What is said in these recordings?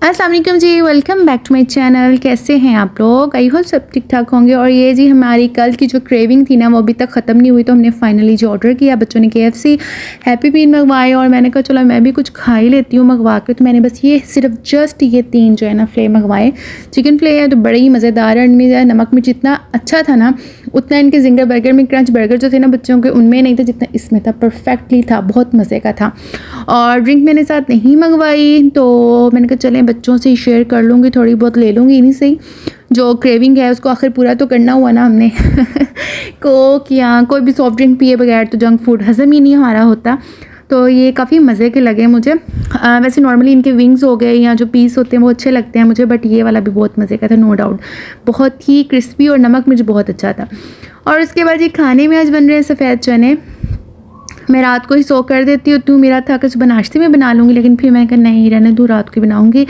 अस्सलाम वालेकुम जी, welcome back to my channel. कैसे हैं आप लोग? आई होप सब ठीक ठाक होंगे। और ये जी हमारी कल की जो क्रेविंग थी ना वो अभी तक ख़त्म नहीं हुई, तो हमने फाइनली जो ऑर्डर किया, बच्चों ने KFC हैप्पी मील मंगवाए और मैंने कहा चलो मैं भी कुछ खा ही लेती हूँ मंगवा के। तो मैंने बस ये सिर्फ जस्ट ये 3 जो है ना फ्ले मंगवाए। चिकन फ्ले है तो बड़े ही मज़ेदार है, इनमें नमक मिर्च इतना अच्छा था ना, उतना इनके जिंगर बर्गर में क्रंच बर्गर जो थे ना बच्चों के उनमें नहीं था जितना इसमें था। परफेक्टली था, बहुत मज़े का था। और ड्रिंक मैंने साथ नहीं मंगवाई, तो मैंने कहा चलें बच्चों से ही शेयर कर लूँगी, थोड़ी बहुत ले लूँगी इन्हीं से ही। जो क्रेविंग है उसको आखिर पूरा तो करना हुआ ना हमने। कोक या कोई भी सॉफ्ट ड्रिंक पिए बगैर तो जंक फूड हज़म ही नहीं हमारा होता। तो ये काफ़ी मज़े के लगे मुझे। वैसे नॉर्मली इनके विंग्स हो गए या जो पीस होते हैं वो अच्छे लगते हैं मुझे, बट ये वाला भी बहुत मज़े का था, नो डाउट। बहुत ही क्रिस्पी और नमक मिर्च बहुत अच्छा था। और उसके बाद ये खाने में आज बन रहे हैं सफ़ेद चने। मैं रात को ही सो कर देती हूँ, तो मेरा था कि सुबह नाश्ते में बना लूँगी, लेकिन फिर मैंने कहा नहीं रहने दूँ, रात को बनाऊँगी।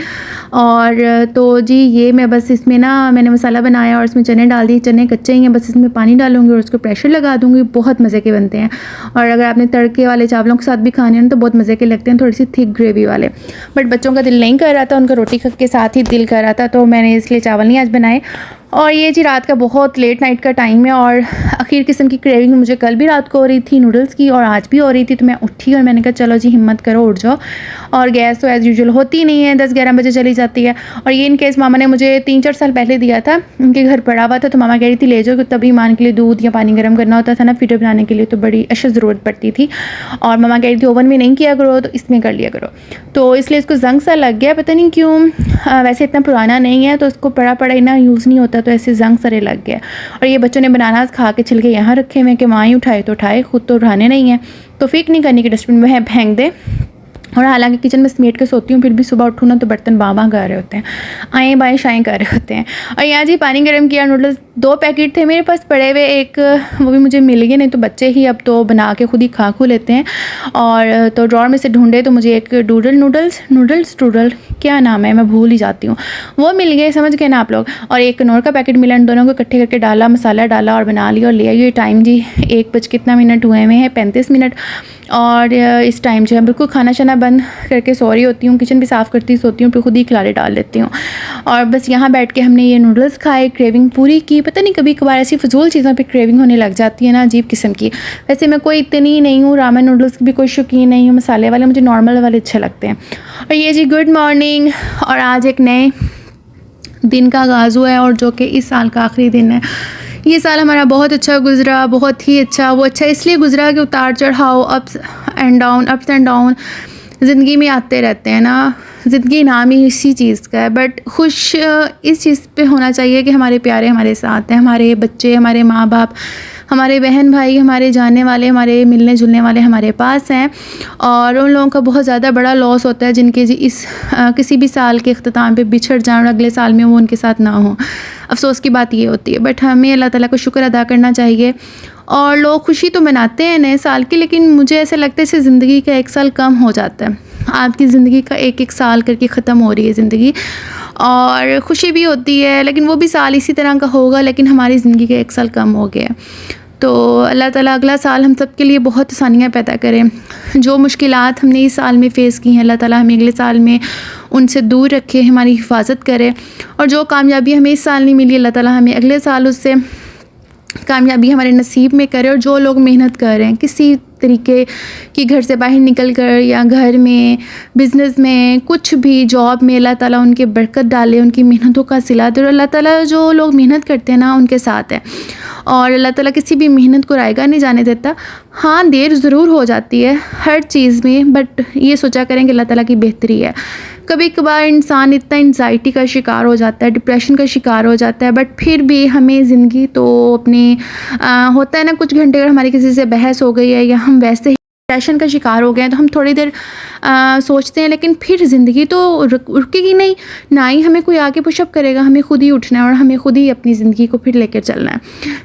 और तो जी ये मैं बस इसमें ना मैंने मसाला बनाया और इसमें चने डाल दिए। चने कच्चे ही हैं, बस इसमें पानी डालूँगी और उसको प्रेशर लगा दूँगी। बहुत मज़े के बनते हैं। और अगर आपने तड़के वाले चावलों के साथ भी खाने हैं तो बहुत मज़े के लगते हैं, थोड़ी सी थिक ग्रेवी वाले। बट बच्चों का दिल नहीं कर रहा था, उनका रोटी के साथ ही दिल कर रहा था, तो मैंने इसलिए चावल नहीं आज बनाए। और ये जी रात का बहुत लेट नाइट का टाइम है और आखिर किस्म की क्रेविंग मुझे कल भी रात को हो रही थी नूडल्स की और आज भी हो रही थी। तो मैं उठी और मैंने कहा चलो जी हिम्मत करो उठ जाओ। और गैस तो एज़ यूजुअल होती नहीं है, 10-11 बजे चली जाती है। और ये इन केस मामा ने मुझे 3-4 साल पहले दिया था, उनके घर पड़ा हुआ था, तो मामा कह रही थी ले जाओ, तभी ईमान के लिए दूध या पानी गर्म करना होता था ना फिटर बनाने के लिए, तो बड़ी अशद ज़रूरत पड़ती थी। और मामा कह रही थी ओवन में नहीं किया करो तो इसमें कर लिया करो, तो इसलिए इसको जंग सा लग गया, पता नहीं क्यों। वैसे इतना पुराना नहीं है तो उसको पड़ा इतना यूज़ नहीं होता, तो ऐसे जंग सरे लग गया। और ये बच्चों ने बनानास खा के छिलके यहाँ रखे हुए कि माँ ही उठाए तो उठाए, खुद तो उठाने नहीं है, तो फेंक नहीं करने की डस्टबिन में है, फेंक दे। और हालांकि किचन में समेट के सोती हूँ, फिर भी सुबह उठूँ ना तो बर्तन बाँ कर रहे होते हैं, आए बाएँ शाएँ कर रहे होते हैं। और यहाँ जी पानी गर्म किया, नूडल्स 2 पैकेट थे मेरे पास पड़े हुए, एक वो भी मुझे मिल गए, नहीं तो बच्चे ही अब तो बना के खुद ही खा लेते हैं। और तो ड्रॉर में से ढूंढे तो मुझे एक डूडल क्या नाम है मैं भूल ही जाती हूँ, वो मिल गए, समझ गए ना आप लोग। और एक कनौर का पैकेट मिला, इन दोनों को इकट्ठे करके डाला, मसाला डाला और बना लिया और ले आई। ये टाइम जी 1 कितना मिनट हुए हुए हैं, 35 मिनट। और इस टाइम जो है बिल्कुल खाना शाना बंद करके सो रही होती हूँ, किचन भी साफ़ करती सोती हूँ, फिर खुद ही खिलाड़े डाल लेती हूँ। और बस यहाँ बैठ के हमने ये नूडल्स खाए, क्रेविंग पूरी की। पता नहीं कभी कभार ऐसी फजूल चीज़ों पे क्रेविंग होने लग जाती है ना, अजीब किस्म की। वैसे मैं कोई इतनी नहीं हूँ, रामेन नूडल्स की भी कोई शौकीन नहीं हूँ, मसाले वाले मुझे नॉर्मल वाले अच्छे लगते हैं। और ये जी गुड मॉर्निंग, और आज एक नए दिन का आगाज़ हुआ है और जो कि इस साल का आखिरी दिन है। ये साल हमारा बहुत अच्छा गुज़रा, बहुत ही अच्छा। वो अच्छा इसलिए गुज़रा कि उतार चढ़ाव, अप्स एंड डाउन ज़िंदगी में आते रहते हैं ना। ज़िंदगी नाम ही इसी चीज़ का है, बट खुश इस चीज़ पे होना चाहिए कि हमारे प्यारे हमारे साथ हैं, हमारे बच्चे, हमारे माँ बाप, हमारे बहन भाई, हमारे जानने वाले, हमारे मिलने जुलने वाले हमारे पास हैं। और उन लोगों का बहुत ज़्यादा बड़ा लॉस होता है जिनके जी इस किसी भी साल के अख्ताम पे बिछड़ जाएं और अगले साल में वो उनके साथ ना हो। अफसोस की बात ये होती है, बट हमें अल्लाह ताला को शुक्र अदा करना चाहिए। और लोग खुशी तो मनाते हैं नए साल की, लेकिन मुझे ऐसा लगता है इससे ज़िंदगी का 1 साल कम हो जाता है। आपकी ज़िंदगी का 1-1 साल करके ख़त्म हो रही है ज़िंदगी, और खुशी भी होती है, लेकिन वो भी साल इसी तरह का होगा, लेकिन हमारी ज़िंदगी का 1 साल कम हो गया। तो अल्लाह ताला अगला साल हम सब के लिए बहुत आसानियाँ पैदा करें। जो मुश्किलात हमने इस साल में फ़ेस की हैं, अल्लाह ताला हमें अगले साल में उनसे दूर रखे, हमारी हिफाजत करे। और जो कामयाबी हमें इस साल नहीं मिली, अल्लाह ताला हमें अगले साल उससे कामयाबी हमारे नसीब में करे। और जो लोग मेहनत कर रहे हैं किसी तरीके की, घर से बाहर निकल कर या घर में, बिज़नेस में, कुछ भी जॉब में, अल्लाह ताला उनके बरकत डाले, उनकी मेहनतों का सिला दे। और अल्लाह ताला जो लोग मेहनत करते हैं ना उनके साथ है, और अल्लाह ताला किसी भी मेहनत को रायगा नहीं जाने देता। हाँ देर ज़रूर हो जाती है हर चीज़ में, बट ये सोचा करें कि अल्लाह ताला की बेहतरी है। कभी कभार इंसान इतना एंजाइटी का शिकार हो जाता है, डिप्रेशन का शिकार हो जाता है, बट फिर भी हमें ज़िंदगी तो अपनी होता है ना, कुछ घंटे अगर हमारी किसी से बहस हो गई है या हम वैसे ही डिप्रेशन का शिकार हो गए हैं तो हम थोड़ी देर सोचते हैं, लेकिन फिर ज़िंदगी तो रुकेगी नहीं, ना ही हमें कोई आगे पुशअप करेगा, हमें खुद ही उठना है और हमें खुद ही अपनी ज़िंदगी को फिर लेकर चलना है।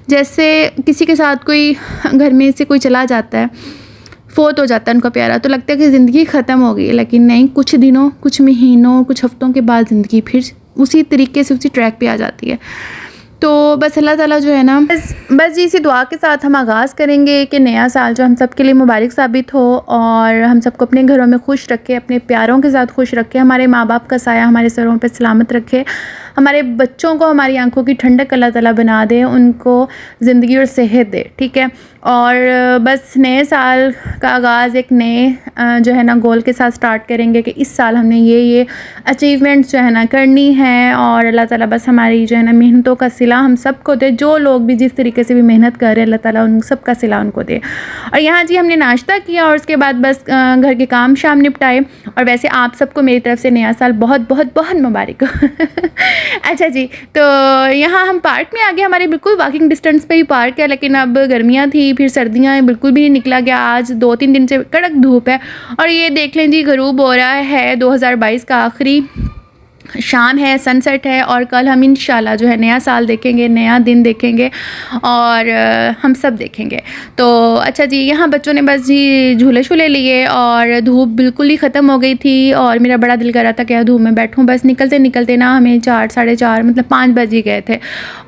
जैसे किसी के साथ कोई घर में से कोई चला जाता है, फोत हो जाता है उनका प्यारा, तो लगता है कि ज़िंदगी ख़त्म हो गई, लेकिन नहीं, कुछ दिनों, कुछ महीनों, कुछ हफ्तों के बाद ज़िंदगी फिर उसी तरीके से उसी ट्रैक पे आ जाती है। तो बस अल्लाह ताला जो है ना बस जी इसी दुआ के साथ हम आगाज़ करेंगे कि नया साल जो हम सब के लिए मुबारक साबित हो और हम सबको अपने घरों में खुश रखे, अपने प्यारों के साथ खुश रखे, हमारे माँ बाप का साया हमारे सरों पे सलामत रखे, हमारे बच्चों को हमारी आंखों की ठंडक अल्लाह ताला बना दे, उनको ज़िंदगी और सेहत दे। ठीक है, और बस नए साल का आगाज़ एक नए जो है ना गोल के साथ स्टार्ट करेंगे कि इस साल हमने ये अचीवमेंट्स जो है ना करनी है और अल्लाह ताला बस हमारी जो है ना मेहनतों का सिला हम सबको दे। जो लोग भी जिस तरीके से भी मेहनत कर रहे हैं अल्लाह ताला उन सब का सिला उनको दे। और यहाँ जी हमने नाश्ता किया और उसके बाद बस घर के काम शाम निपटाए। और वैसे आप सबको मेरी तरफ से नया साल बहुत बहुत बहुत मुबारक हो। अच्छा जी, तो यहाँ हम पार्क में आ गए, हमारे बिल्कुल वॉकिंग डिस्टेंस पे ही पार्क है, लेकिन अब गर्मियाँ थी फिर सर्दियाँ बिल्कुल भी नहीं निकला गया। आज 2-3 दिन से कड़क धूप है और ये देख लें जी गरूब हो रहा है। 2022 का आखिरी शाम है, सनसेट है और कल हम इंशाल्लाह जो है नया साल देखेंगे, नया दिन देखेंगे और हम सब देखेंगे। तो अच्छा जी, यहाँ बच्चों ने बस जी झूले शूले लिए और धूप बिल्कुल ही ख़त्म हो गई थी और मेरा बड़ा दिल कर रहा था कि धूप में बैठूँ। बस निकलते निकलते ना हमें 4 साढ़े 4 मतलब 5 बज ही गए थे।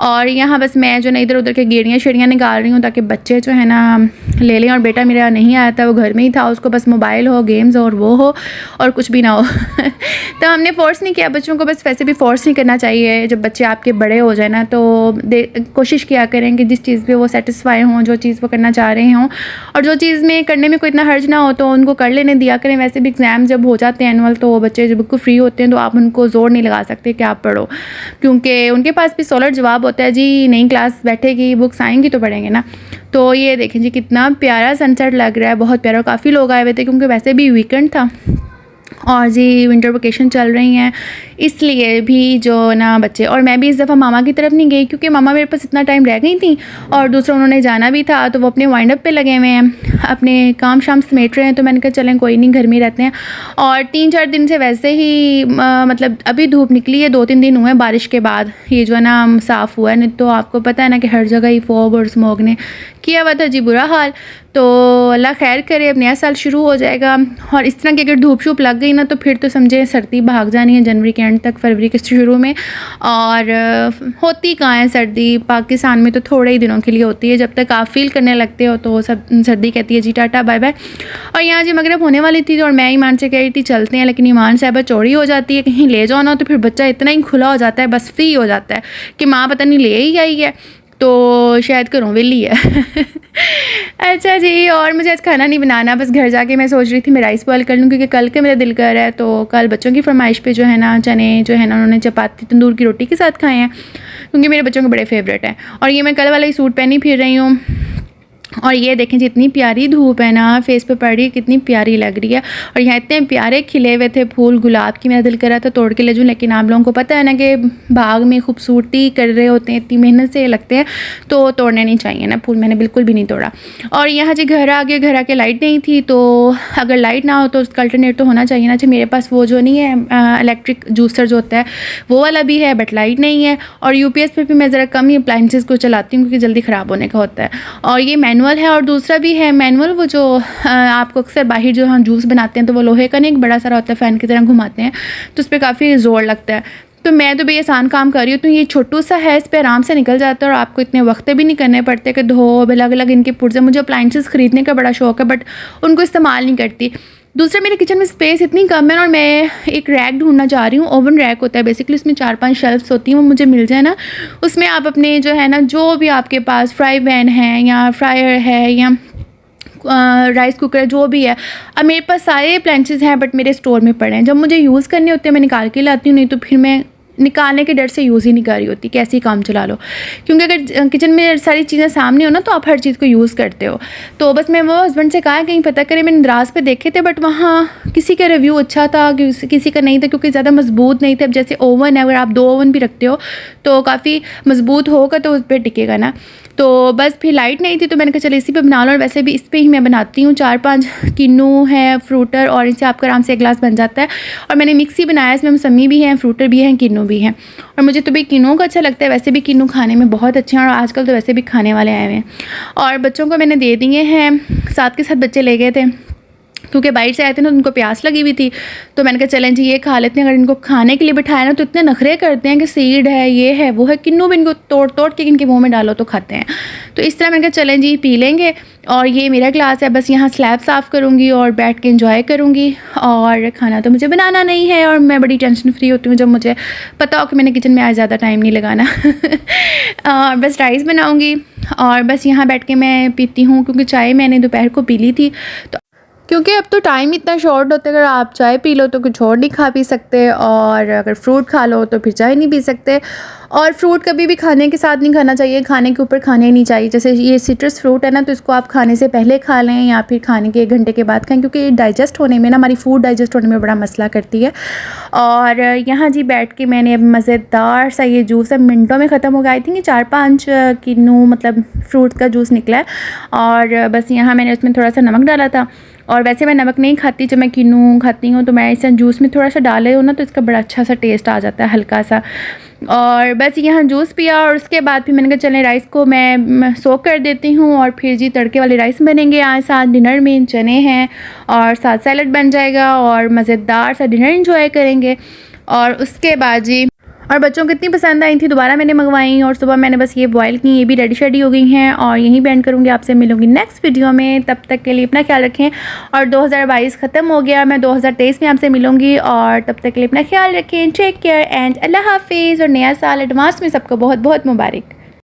और यहाँ बस मैं जो ना इधर उधर के गेड़ियाँ शेड़ियाँ निकाल रही हूँ ताकि बच्चे जो है ना ले लें। और बेटा मेरा नहीं आया था, वो घर में ही था, उसको बस मोबाइल हो, गेम्स और वो हो और कुछ भी ना हो। तो हमने फ़ोर्स नहीं किया बच्चों को, बस वैसे भी फ़ोर्स नहीं करना चाहिए। जब बच्चे आपके बड़े हो जाए ना तो कोशिश किया करें कि जिस चीज़ पे वो सेटिस्फाई हों, जो चीज़ वो करना चाह रहे हों और जो चीज़ में करने में कोई इतना हर्ज ना हो तो उनको कर लेने दिया करें। वैसे भी एग्ज़ाम जब हो जाते हैं एनुअल तो बच्चे जब बिल्कुल फ्री होते हैं तो आप उनको ज़ोर नहीं लगा सकते कि आप पढ़ो, क्योंकि उनके पास भी सॉलिड जवाब होता है जी नई क्लास बैठेगी, बुक्स आएंगी तो पढ़ेंगे ना। तो ये देखें जी कितना प्यारा सनसेट लग रहा है, बहुत प्यारा। काफ़ी लोग आए हुए थे क्योंकि वैसे भी वीकेंड था और जी विंटर वेकेशन चल रही हैं, इसलिए भी जो ना बच्चे और मैं भी इस दफ़ा मामा की तरफ नहीं गई क्योंकि मामा मेरे पास इतना टाइम रह गई थी और दूसरा उन्होंने जाना भी था तो वो अपने वाइंड अप पे लगे हुए हैं, अपने काम शाम समेट रहे हैं। तो मैंने कहा चलें कोई नहीं, घर में रहते हैं। और 3-4 दिन से वैसे ही मतलब अभी धूप निकली है, 2-3 दिन हुए हैं बारिश के बाद ये जो है ना साफ़ हुआ है, नहीं तो आपको पता है ना कि हर जगह ही फॉग और स्मॉग ने किया हुआ था जी बुरा हाल। तो अल्लाह खैर करे, अब नया साल शुरू हो जाएगा और इस तरह की अगर धूप शूप लग गई ना तो फिर तो समझे सर्दी भाग जानी है जनवरी के एंड तक, फरवरी के शुरू में। और होती कहाँ है सर्दी, पाकिस्तान में तो थोड़े ही दिनों के लिए होती है, जब तक आप फील करने लगते हो तो सब सर्दी कहती है जी टाटा बाय बाय। और यहाँ जी मगरिब होने वाली थी और मैं ईमान से कह रही थी चलते हैं, लेकिन ईमान साहबा चौड़ी हो जाती है, कहीं ले जाओ ना तो फिर बच्चा इतना ही खुला हो जाता है, बस फ्री हो जाता है कि माँ पता नहीं ले ही आई है, तो शायद घरों वेली है। अच्छा जी, और मुझे आज खाना नहीं बनाना, बस घर जाके मैं सोच रही थी मैं राइस बॉयल कर लूँ क्योंकि कल के मेरा दिल कर रहा है। तो कल बच्चों की फरमाइश पे जो है ना चने जो है ना उन्होंने चपाती तंदूर की रोटी के साथ खाए हैं क्योंकि मेरे बच्चों के बड़े फेवरेट हैं। और ये मैं कल वाला ही सूट पहनी फिर रही हूँ और ये देखें जितनी प्यारी धूप है ना फेस पे पड़ रही है, कितनी प्यारी लग रही है। और यहाँ इतने प्यारे खिले हुए थे फूल गुलाब की, मेरा दिल कर रहा था तोड़ के ले जाऊँ, लेकिन आप लोगों को पता है ना कि बाग में खूबसूरती कर रहे होते हैं, इतनी मेहनत से लगते हैं तो तोड़ने नहीं चाहिए ना फूल, मैंने बिल्कुल भी नहीं तोड़ा। और यहाँ जी घर आ गए, घर आके लाइट नहीं थी, तो अगर लाइट ना हो तो उसका अल्टरनेट तो होना चाहिए ना। अच्छा मेरे पास वो जो नहीं है इलेक्ट्रिक जूसर जो होता है वो वाला भी है बट लाइट नहीं है। और यूपीएस पे भी मैं ज़रा कम ही अप्लाइंसेस को चलाती हूँ क्योंकि जल्दी ख़राब होने का होता है। और ये मैनुअल है और दूसरा भी है मैनुअल, वो जो आपको अक्सर बाहर जो हम जूस बनाते हैं तो वो लोहे का नहीं एक बड़ा सारा होता है, फ़ैन की तरह घुमाते हैं तो उस पर काफ़ी ज़ोर लगता है। तो मैं तो भाई आसान काम कर रही हूँ, तो ये छोटू सा है, इस पर आराम से निकल जाता है और आपको इतने वक्त भी नहीं करने पड़ते कि धो अलग अलग इनके पुर्जे। मुझे अप्लाइंसेस ख़रीदने का बड़ा शौक है बट उनको इस्तेमाल नहीं करती। दूसरा मेरे किचन में स्पेस इतनी कम है और मैं एक रैक ढूंढना चाह रही हूँ। ओवन रैक होता है बेसिकली, उसमें 4-5 शेल्फ्स होती हैं, वो मुझे मिल जाए ना, उसमें आप अपने जो है ना जो भी आपके पास फ्राई पैन है या फ्रायर है या राइस कुकर है जो भी है, अब मेरे पास सारे अप्लायंसेस हैं बट मेरे स्टोर में पड़े हैं। जब मुझे यूज़ करने होते हैं मैं निकाल के लाती हूँ, नहीं तो फिर मैं निकालने के डर से यूज़ ही नहीं कर रही होती, कैसे ही काम चला लो। क्योंकि अगर किचन में सारी चीज़ें सामने हो ना तो आप हर चीज़ को यूज़ करते हो। तो बस मैं वो हस्बैंड से कहा कहीं पता करें, मैंने दराज पे देखे थे बट वहाँ किसी का रिव्यू अच्छा था किसी का नहीं था क्योंकि ज़्यादा मजबूत नहीं थे। अब जैसे ओवन है, अगर आप 2 ओवन भी रखते हो तो काफ़ी मजबूत होगा तो उस पर टिकेगा ना। तो बस फिर लाइट नहीं थी तो मैंने कहा चलो इसी पे बना लो, और वैसे भी इस पे ही मैं बनाती हूँ। 4-5 किन्नू है, फ्रूटर, और इनसे आपका आराम से 1 गिलास बन जाता है। और मैंने मिक्सी बनाया, इसमें मौसमी भी हैं, फ्रूटर भी हैं, किन्नू भी हैं। और मुझे तो भाई किन्नू का अच्छा लगता है, वैसे भी किन्नू खाने में बहुत अच्छे हैं और आजकल तो वैसे भी खाने वाले आए हुए हैं। और बच्चों को मैंने दे दिए हैं, साथ के साथ बच्चे ले गए थे क्योंकि बाहर से आए थे ना, उनको प्यास लगी हुई थी। तो मैंने कहा चलें जी ये खा लेते हैं। अगर इनको खाने के लिए बिठाया ना तो इतने नखरे करते हैं कि सीड है, ये है, वो है, किन्नू भी इनको तोड़ तोड़ के इनके मुंह में डालो तो खाते हैं। तो इस तरह मैंने कहा चलें जी पी लेंगे। और ये मेरा क्लास है, बस यहाँ स्लैब साफ़ करूँगी और बैठ के इंजॉय करूँगी। और खाना तो मुझे बनाना नहीं है और मैं बड़ी टेंशन फ्री होती हूँ जब मुझे पता हो कि मैंने किचन में आज ज़्यादा टाइम नहीं लगाना। और बस राइस बनाऊँगी और बस यहाँ बैठ के मैं पीती हूँ, क्योंकि चाय मैंने दोपहर को पी ली थी। तो क्योंकि अब तो टाइम इतना शॉर्ट होता है, अगर आप चाय पी लो तो कुछ और नहीं खा पी सकते, और अगर फ्रूट खा लो तो फिर चाय नहीं पी सकते। और फ्रूट कभी भी खाने के साथ नहीं खाना चाहिए, खाने के ऊपर खाने नहीं चाहिए। जैसे ये सिट्रस फ्रूट है ना, तो इसको आप खाने से पहले खा लें या फिर खाने के 1 घंटे के बाद खाएं, क्योंकि डाइजेस्ट होने में ना, हमारी फूड डाइजेस्ट होने में बड़ा मसला करती है। और यहाँ जी बैठ के मैंने अब मज़ेदार सा ये जूस है, मिनटों में ख़त्म हो गया। आई थिंक 4-5 किलो मतलब फ्रूट का जूस निकला है। और बस यहाँ मैंने उसमें थोड़ा सा नमक डाला था, और वैसे मैं नमक नहीं खाती, जब मैं किन्नू खाती हूँ तो मैं इसे जूस में थोड़ा सा डाले हो ना तो इसका बड़ा अच्छा सा टेस्ट आ जाता है, हल्का सा। और बस यहाँ जूस पिया और उसके बाद फिर मैंने कहा चलें राइस को मैं सोक कर देती हूँ, और फिर जी तड़के वाले राइस बनेंगे आज साथ डिनर में, चने हैं और साथ सैलड बन जाएगा और मज़ेदार सा डिनर एंजॉय करेंगे। और उसके बाद जी, और बच्चों को इतनी पसंद आई थी, दोबारा मैंने मंगवाई और सुबह मैंने बस ये बॉयल की, ये भी रेडी शेडी हो गई हैं। और यहीं पे एंड करूँगी, आपसे मिलूँगी नेक्स्ट वीडियो में। तब तक के लिए अपना ख्याल रखें। और 2022 ख़त्म हो गया, मैं 2023 में आपसे मिलूँगी, और तब तक के लिए अपना ख्याल रखें। टेक केयर एंड अल्लाह हाफिज़। और नया साल एडवांस में सबको बहुत बहुत मुबारक।